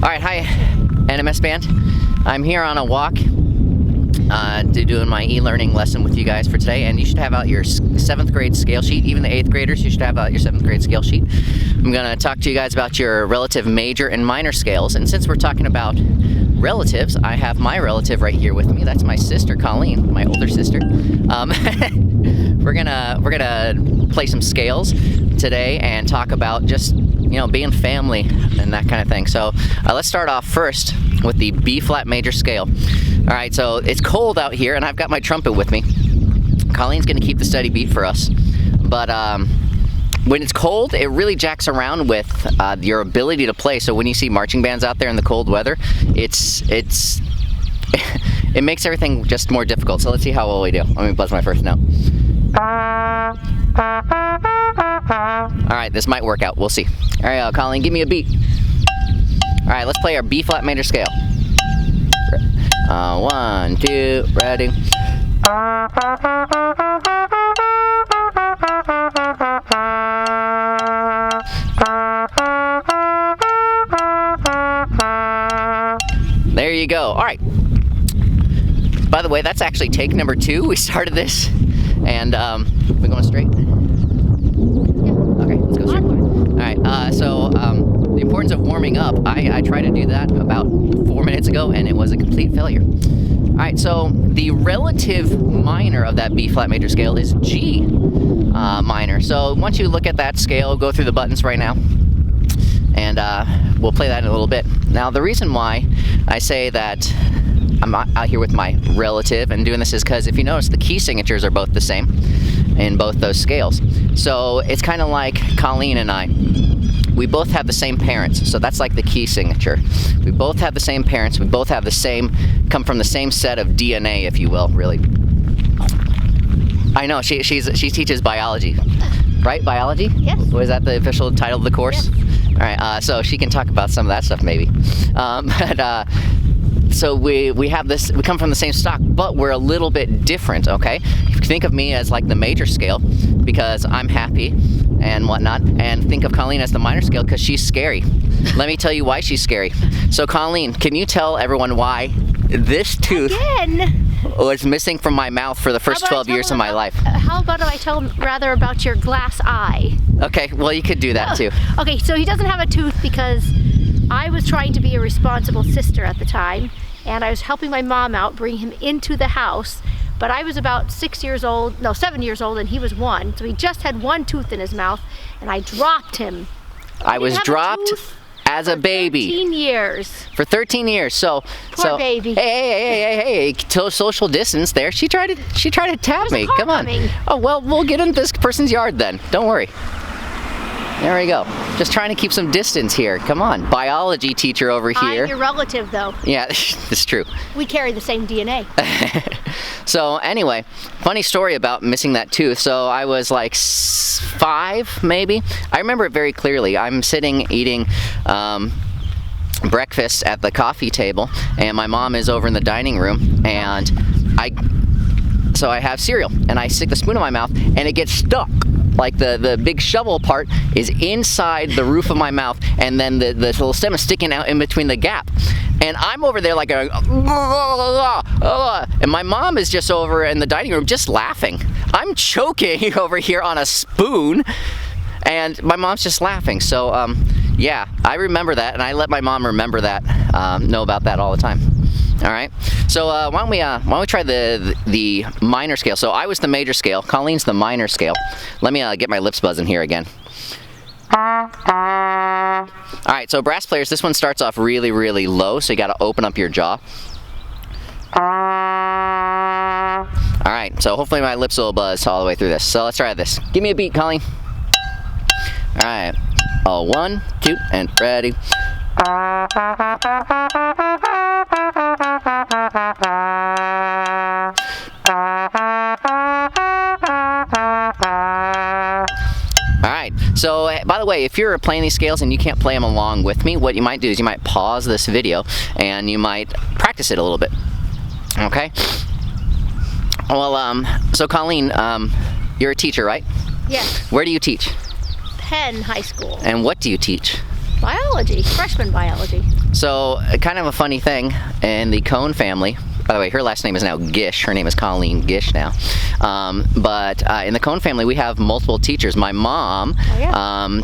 Alright, hi NMS band. I'm here on a walk doing my e-learning lesson with you guys for today, and you should have out your 7th grade scale sheet. Even the 8th graders, you should have out your 7th grade scale sheet. I'm going to talk to you guys about your relative major and minor scales, and since we're talking about relatives, I have my relative right here with me. That's my sister, Colleen, my older sister. We're gonna play some scales today and talk about just, you know, being family and that kind of thing. So let's start off first with the B flat major scale. All right, so it's cold out here and I've got my trumpet with me. Colleen's gonna keep the steady beat for us, but when it's cold, it really jacks around with your ability to play. So when you see marching bands out there in the cold weather, it makes everything just more difficult. So let's see how well we do. Let me buzz my first note. All right, this might work out. We'll see. All right, Colleen, give me a beat. All right, let's play our B flat major scale. 1, 2, ready. There you go. All right. By the way, that's actually take number 2. We started this, and we're going straight. Okay, let's go straight. All right. The importance of warming up. I tried to do that about 4 minutes ago, and it was a complete failure. All right. So the relative minor of that B flat major scale is G minor. So once you look at that scale, go through the buttons right now, and we'll play that in a little bit. Now, the reason why I say that I'm out here with my relative and doing this is because if you notice, the key signatures are both the same in both those scales. So it's kind of like Colleen and I. We both have the same parents, so that's like the key signature. We both have the same parents. We both have the same, come from the same set of DNA, if you will, really. I know, she teaches biology, right? Biology? Yes. Was that the official title of the course? Yes. All right, so she can talk about some of that stuff maybe. So we have this, we come from the same stock, but we're a little bit different, okay? Think of me as like the major scale because I'm happy and whatnot, and think of Colleen as the minor scale because she's scary. Let me tell you why she's scary. So Colleen, can you tell everyone why this tooth was missing from my mouth for the first 12 years of my life? How about if I tell him rather about your glass eye? Okay, well you could do that too. Okay, so he doesn't have a tooth because I was trying to be a responsible sister at the time, and I was helping my mom out, bring him into the house, but I was about 7 years old, and he was 1, so he just had 1 tooth in his mouth, and I dropped him. I was dropped as a baby. 13 years. For 13 years, so Poor baby. Hey, social distance there. She tried to tap me. Come on. Oh well, we'll get in this person's yard then. Don't worry. There we go. Just trying to keep some distance here. Come on, biology teacher over here. I'm your relative, though. Yeah, it's true. We carry the same DNA. So anyway, funny story about missing that tooth. So I was like 5, maybe. I remember it very clearly. I'm sitting eating breakfast at the coffee table, and my mom is over in the dining room, and so I have cereal, and I stick the spoon in my mouth, and it gets stuck. Like the big shovel part is inside the roof of my mouth, and then the little stem is sticking out in between the gap. And I'm over there like going, and my mom is just over in the dining room just laughing. I'm choking over here on a spoon, and my mom's just laughing. So yeah, I remember that, and I let my mom remember that, know about that all the time. All right, so why don't we try the minor scale? So I was the major scale, Colleen's the minor scale. Let me get my lips buzzing here again. All right, so brass players, this one starts off really, really low, so you got to open up your jaw. All right, so hopefully my lips will buzz all the way through this. So let's try this. Give me a beat, Colleen. All right, 1, 2, and ready. Alright, so by the way, if you're playing these scales and you can't play them along with me, what you might do is you might pause this video and you might practice it a little bit. Okay? Well, so Colleen, you're a teacher, right? Yes. Where do you teach? Penn High School. And what do you teach? Biology, freshman biology. So, kind of a funny thing in the Cohn family. By the way, her last name is now Gish. Her name is Colleen Gish now. But in the Cohn family, we have multiple teachers. My mom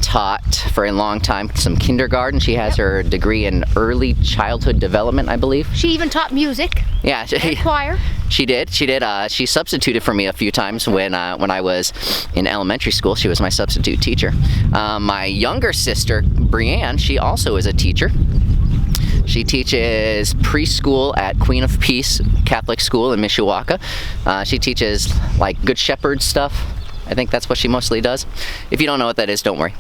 taught for a long time some kindergarten. She has her degree in early childhood development, I believe. She even taught music. Yeah, and choir. She did. She substituted for me a few times when I was in elementary school. She was my substitute teacher. My younger sister, Brianne, she also is a teacher. She teaches preschool at Queen of Peace Catholic School in Mishawaka. She teaches like Good Shepherd stuff. I think that's what she mostly does. If you don't know what that is, don't worry.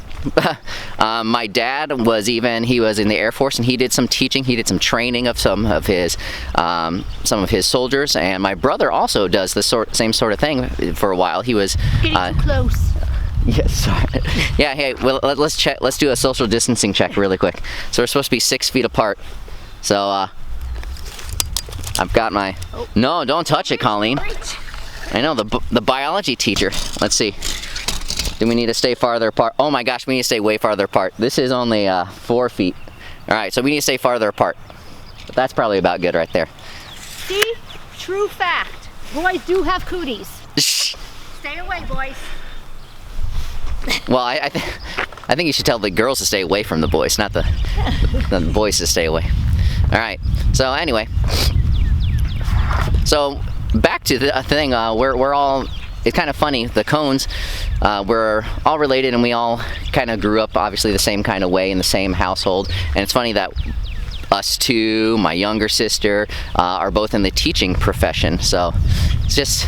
My dad was in the Air Force, and he did some teaching. He did some training of some of his soldiers. And my brother also does the same sort of thing for a while. He was getting too close. Yes, sorry. Yeah, hey, well, let's check. Let's do a social distancing check really quick. So we're supposed to be 6 feet apart. So I've got my. Oh. No, don't touch it, Colleen. I know the biology teacher. Let's see. Do we need to stay farther apart? Oh my gosh, we need to stay way farther apart. This is only 4 feet. All right, so we need to stay farther apart. But that's probably about good right there. See, true fact. Boys do have cooties. Stay away, boys. Well, I think you should tell the girls to stay away from the boys, not the boys to stay away. All right. So anyway, so back to the thing. We're all. It's kind of funny. The Cohns, we're all related, and we all kind of grew up obviously the same kind of way in the same household. And it's funny that us two, my younger sister, are both in the teaching profession. So it's just.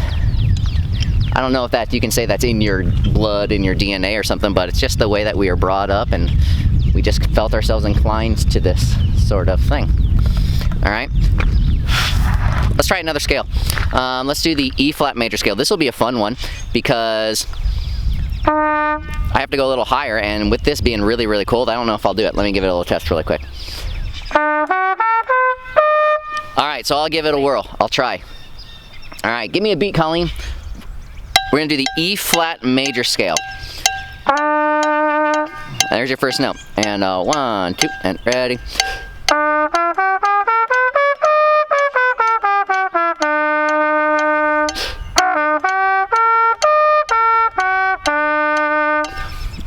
I don't know if that you can say that's in your blood, in your DNA or something, but it's just the way that we are brought up, and we just felt ourselves inclined to this sort of thing. All right, let's try another scale. Let's do the E flat major scale. This will be a fun one because I have to go a little higher, and with this being really, really cold, I don't know if I'll do it. Let me give it a little test really quick. All right, so I'll give it a whirl. I'll try. All right, give me a beat, Colleen. We're going to do the E flat major scale. There's your first note. And 1, 2, and ready.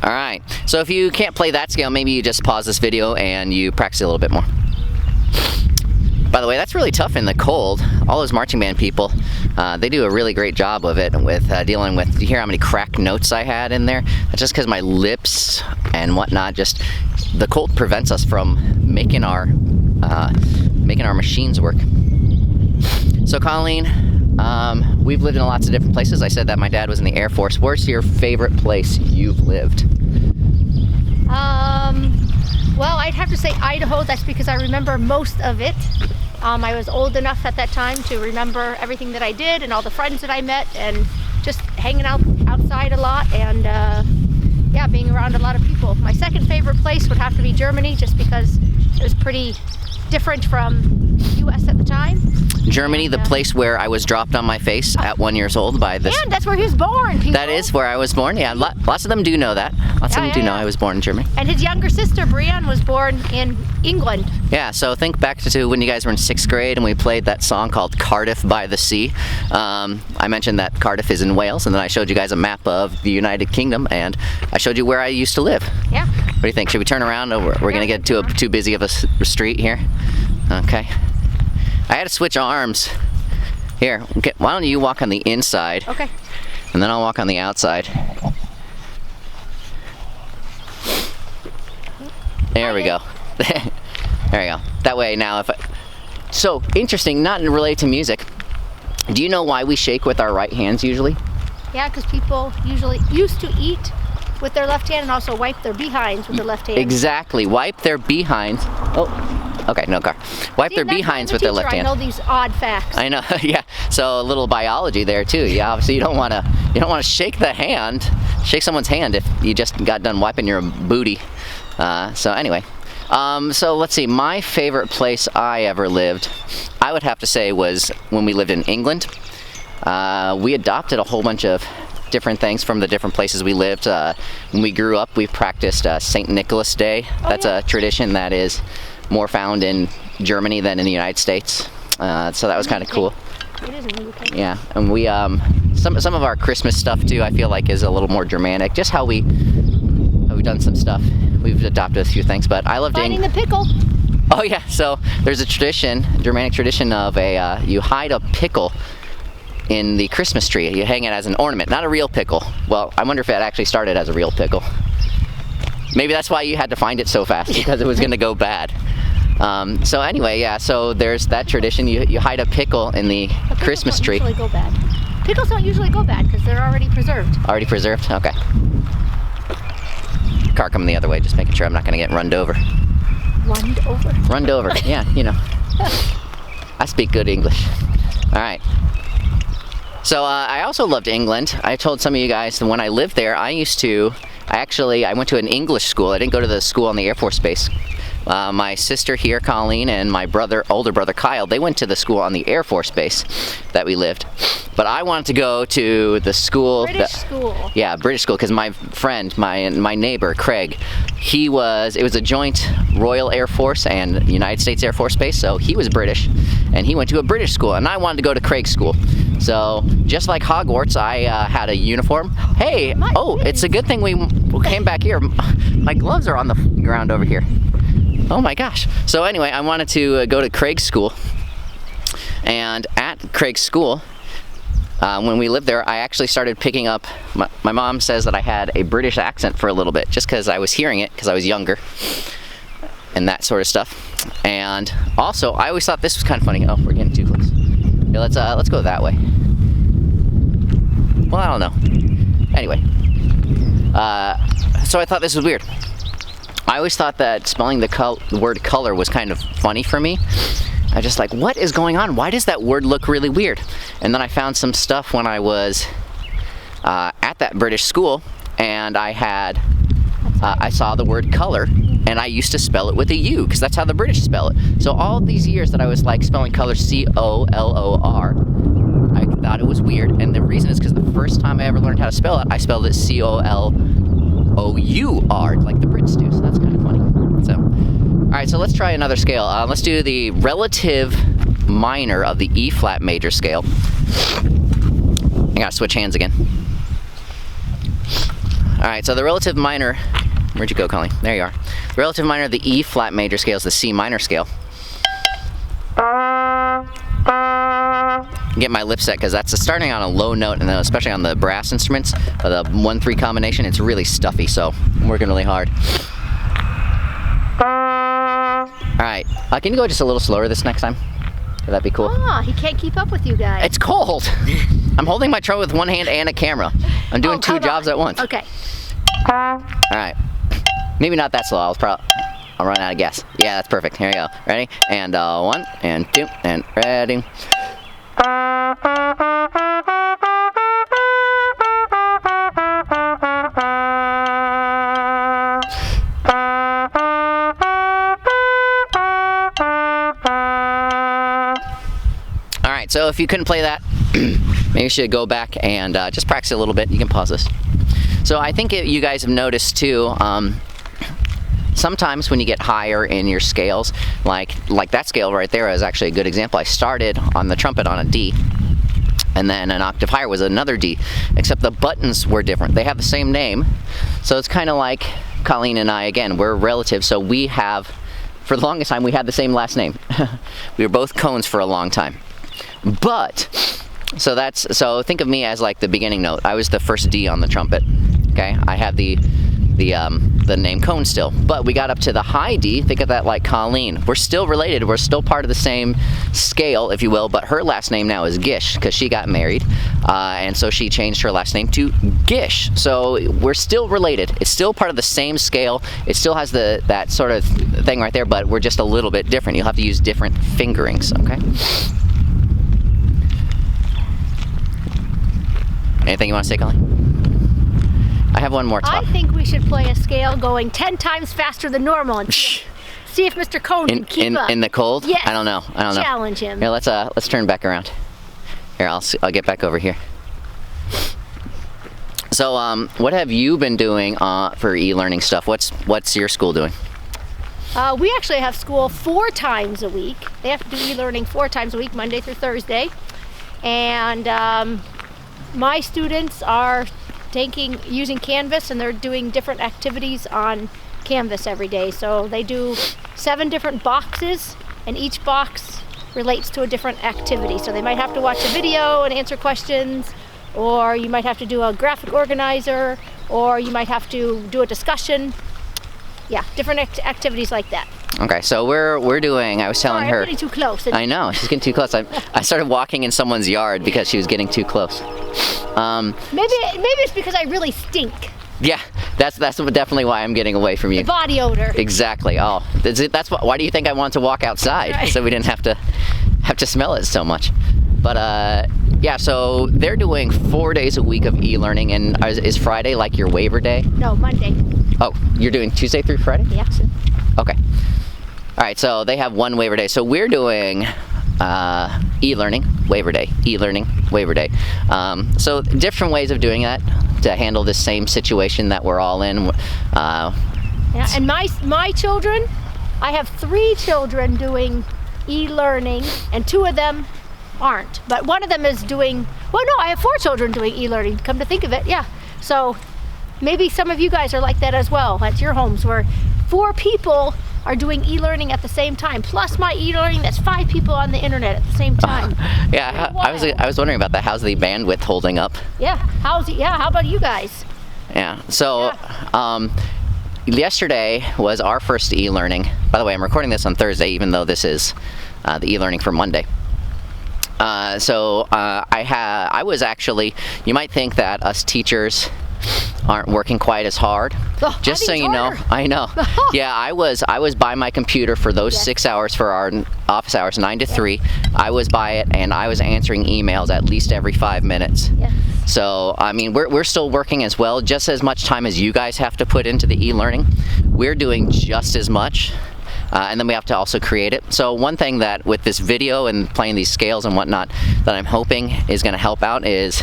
All right. So if you can't play that scale, maybe you just pause this video and you practice it a little bit more. By the way, that's really tough in the cold. All those marching band people, they do a really great job of it with dealing with, you hear how many cracked notes I had in there? That's just because my lips and whatnot, just the cold prevents us from making our machines work. So Colleen, we've lived in lots of different places. I said that my dad was in the Air Force. Where's your favorite place you've lived? Well, I'd have to say Idaho. That's because I remember most of it. I was old enough at that time to remember everything that I did and all the friends that I met and just hanging out outside a lot and yeah, being around a lot of people. My second favorite place would have to be Germany, just because it was pretty different from US at the time. Germany, the place where I was dropped on my face at 1 year old by this. And that's where he was born, people. That is where I was born. Yeah, lots of them do know that. Lots of them do know I was born in Germany. And his younger sister, Brianne, was born in England. Yeah, so think back to when you guys were in 6th grade and we played that song called Cardiff by the Sea. I mentioned that Cardiff is in Wales, and then I showed you guys a map of the United Kingdom, and I showed you where I used to live. Yeah. What do you think? Should we turn around? Or we're going to get to too busy of a street here? Okay. I had to switch arms. Here, why don't you walk on the inside? Okay. And then I'll walk on the outside. There we go. There we go. That way now so interesting, not related to music. Do you know why we shake with our right hands usually? Yeah, because people usually used to eat with their left hand and also wipe their behinds with their left hand. Exactly, wipe their behinds. Oh, okay, no car. Wipe their behinds with their left hand. I know these odd facts. I know, yeah. So a little biology there too. Yeah, obviously you don't want to shake the hand, shake someone's hand if you just got done wiping your booty. So anyway, so let's see. My favorite place I ever lived, I would have to say, was when we lived in England. We adopted a whole bunch of different things from the different places we lived. When we grew up, we practiced St. Nicholas Day. That's a tradition that is more found in Germany than in the United States. So that was kind of cool. It is in the UK. Yeah, and we some of our Christmas stuff too, I feel like, is a little more Germanic. Just how we've done some stuff. We've adopted a few things, but I love Finding the pickle. Oh yeah, so there's a tradition, Germanic tradition of you hide a pickle in the Christmas tree. You hang it as an ornament, not a real pickle. Well, I wonder if it actually started as a real pickle. Maybe that's why you had to find it so fast, because it was going to go bad. So anyway, yeah, so there's that tradition. You hide a pickle in the Christmas tree. Pickles don't usually go bad. Pickles don't usually go bad because they're already preserved. Already preserved? Okay. Car coming the other way, just making sure I'm not going to get runned over. Runned over? Runned over, yeah, you know. I speak good English. All right. So I also loved England. I told some of you guys that when I lived there, I went to an English school. I didn't go to the school on the Air Force Base. My sister here, Colleen, and my older brother Kyle, they went to the school on the Air Force Base that we lived. But I wanted to go to the school. British school. Yeah, British school, because my friend, my neighbor, Craig, it was a joint Royal Air Force and United States Air Force Base, so he was British, and he went to a British school, and I wanted to go to Craig's school. So, just like Hogwarts, I had a uniform. Hey, it's a good thing we came back here. My gloves are on the ground over here. Oh my gosh. So anyway, I wanted to go to Craig's school, and at Craig's school, when we lived there, I actually started picking up, my mom says that I had a British accent for a little bit, just because I was hearing it, because I was younger, and that sort of stuff. And also, I always thought this was kind of funny. Oh, we're getting too close. Here, let's go that way. Well, I don't know. Anyway, so I thought this was weird. I always thought that spelling the word color was kind of funny for me. I just like, what is going on? Why does that word look really weird? And then I found some stuff when I was at that British school, and I saw the word color, and I used to spell it with a U, because that's how the British spell it. So all these years that I was like spelling color C-O-L-O-R, I thought it was weird, and the reason is because the first time I ever learned how to spell it, I spelled it C-O-L-O-U-R, like the Brits do, so that's kind of funny. So, alright, so let's try another scale. Let's do the relative minor of the E-flat major scale. I gotta switch hands again. Alright, so the relative minor, where'd you go, Colleen? There you are. The relative minor of the E-flat major scale is the C minor scale. Get my lip set, because that's starting on a low note, and then especially on the brass instruments, the 1-3 combination, it's really stuffy, so I'm working really hard. Alright, can you go just a little slower this next time? Would that be cool? Ah, he can't keep up with you guys. It's cold! I'm holding my trumpet with one hand and a camera. I'm doing two jobs at once. Okay. Alright. Maybe not that slow, I'll run out of gas. Yeah, that's perfect. Here we go. Ready? And 1, and 2, and ready. Alright, so if you couldn't play that, maybe you should go back and just practice a little bit. You can pause this. So I think you guys have noticed too, sometimes when you get higher in your scales, like that scale right there is actually a good example. I started on the trumpet on a D, and then an octave higher was another D, except the buttons were different. They have the same name, so it's kind of like Colleen and I, again, we're relatives, so we have, for the longest time, we had the same last name. We were both Cones for a long time. But, so think of me as like the beginning note. I was the first D on the trumpet, okay? I have the name Cone still, but we got up to the high D. Think of that like Colleen. We're still related. We're still part of the same scale, if you will, but her last name now is Gish, because she got married, and so she changed her last name to Gish. So we're still related. It's still part of the same scale. It still has that sort of thing right there, but we're just a little bit different. You'll have to use different fingerings, okay? Anything you want to say, Colleen? I have one more talk. I think we should play a scale going 10 times faster than normal and see if Mr. Cone can keep up. In the cold? Yes. I don't know. Challenge him. Here, let's turn back around. Here, I'll get back over here. So, what have you been doing for e-learning stuff? What's your school doing? We actually have school 4 times a week. They have to do e-learning 4 times a week, Monday through Thursday. And my students are using Canvas, and they're doing different activities on Canvas every day. So they do 7 different boxes, and each box relates to a different activity. So they might have to watch a video and answer questions, or you might have to do a graphic organizer, or you might have to do a discussion. Yeah, different activities like that. Okay, so we're doing, I was telling her. I'm getting too close. I know, she's getting too close. I started walking in someone's yard because she was getting too close. Maybe it's because I really stink. Yeah, that's definitely why I'm getting away from you. The body odor. Exactly. Oh, why do you think I wanted to walk outside? Right. So we didn't have to smell it so much. But yeah, so they're doing 4 days a week of e-learning, and is Friday like your waiver day? No, Monday. Oh, you're doing Tuesday through Friday? Yeah. Okay. All right, so they have 1 waiver day. So we're doing e-learning, waiver day, e-learning, waiver day. So different ways of doing that to handle this same situation that we're all in. Yeah, and my children, I have 3 children doing e-learning, and 2 of them aren't. But one of them is doing, well, no, I have 4 children doing e-learning, come to think of it, yeah. So maybe some of you guys are like that as well at your homes, where 4 people are doing e-learning at the same time. Plus my e-learning, that's 5 people on the internet at the same time. Yeah, I was wondering about that. How's the bandwidth holding up? Yeah, how about you guys? Yeah, so yesterday was our first e-learning. By the way, I'm recording this on Thursday, even though this is the e-learning for Monday. I was actually, you might think that us teachers aren't working quite as hard. Oh, just so you know, I know. Yeah, I was by my computer for those 6 hours for our office hours, 9 to 3. I was by it, and I was answering emails at least every 5 minutes. Yeah. So, I mean, we're still working as well, just as much time as you guys have to put into the e-learning. We're doing just as much. And then we have to also create it. So one thing that with this video and playing these scales and whatnot that I'm hoping is going to help out is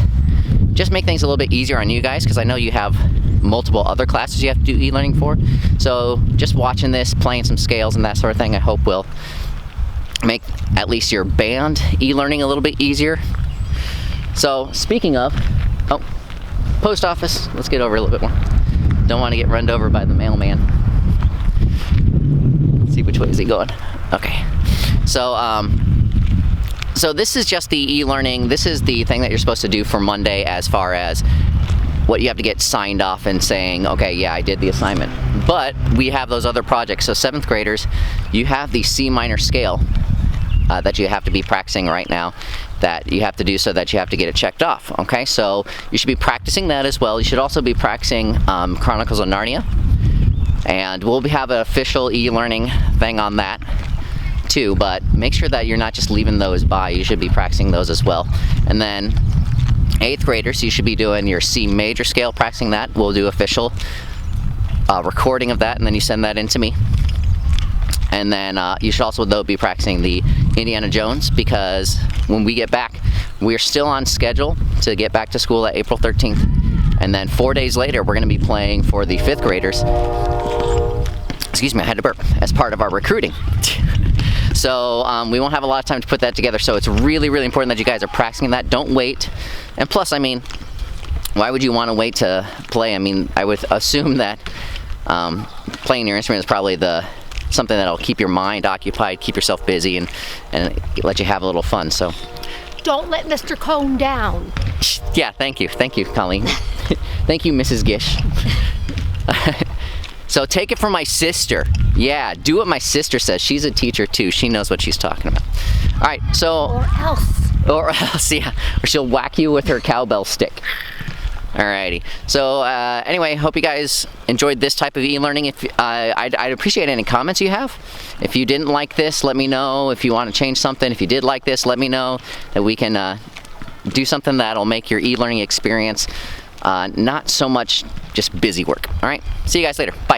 just make things a little bit easier on you guys, because I know you have multiple other classes you have to do e-learning for. So just watching this, playing some scales and that sort of thing, I hope will make at least your band e-learning a little bit easier. So speaking of, post office, let's get over a little bit more. Don't want to get run over by the mailman. See which way is he going. Okay, so so this is just the e-learning. This is the thing that you're supposed to do for Monday, as far as what you have to get signed off and saying, okay, yeah, I did the assignment. But we have those other projects. So 7th graders, you have the C minor scale that you have to be practicing right now, that you have to do so that you have to get it checked off. Okay, so you should be practicing that as well. You should also be practicing Chronicles of Narnia. And we'll have an official e-learning thing on that too, but make sure that you're not just leaving those by. You should be practicing those as well. And then 8th graders, you should be doing your C major scale, practicing that. We'll do official recording of that, and then you send that in to me. And then you should also, though, be practicing the Indiana Jones, because when we get back, we're still on schedule to get back to school at April 13th. And then 4 days later, we're going to be playing for the 5th graders. Excuse me, I had to burp, as part of our recruiting. So we won't have a lot of time to put that together, so it's really, really important that you guys are practicing that. Don't wait. And plus, I mean, why would you want to wait to play? I mean, I would assume that playing your instrument is probably something that'll keep your mind occupied, keep yourself busy, and let you have a little fun. So don't let Mr. Cone down. Yeah, thank you, Colleen. Thank you, Mrs. Gish. So take it from my sister. Yeah, do what my sister says. She's a teacher too. She knows what she's talking about. All right, so. Or else, yeah. Or she'll whack you with her cowbell stick. Alrighty. So anyway, hope you guys enjoyed this type of e-learning. If I'd appreciate any comments you have. If you didn't like this, let me know. If you want to change something, if you did like this, let me know, that we can do something that'll make your e-learning experience not so much just busy work. All right. See you guys later. Bye.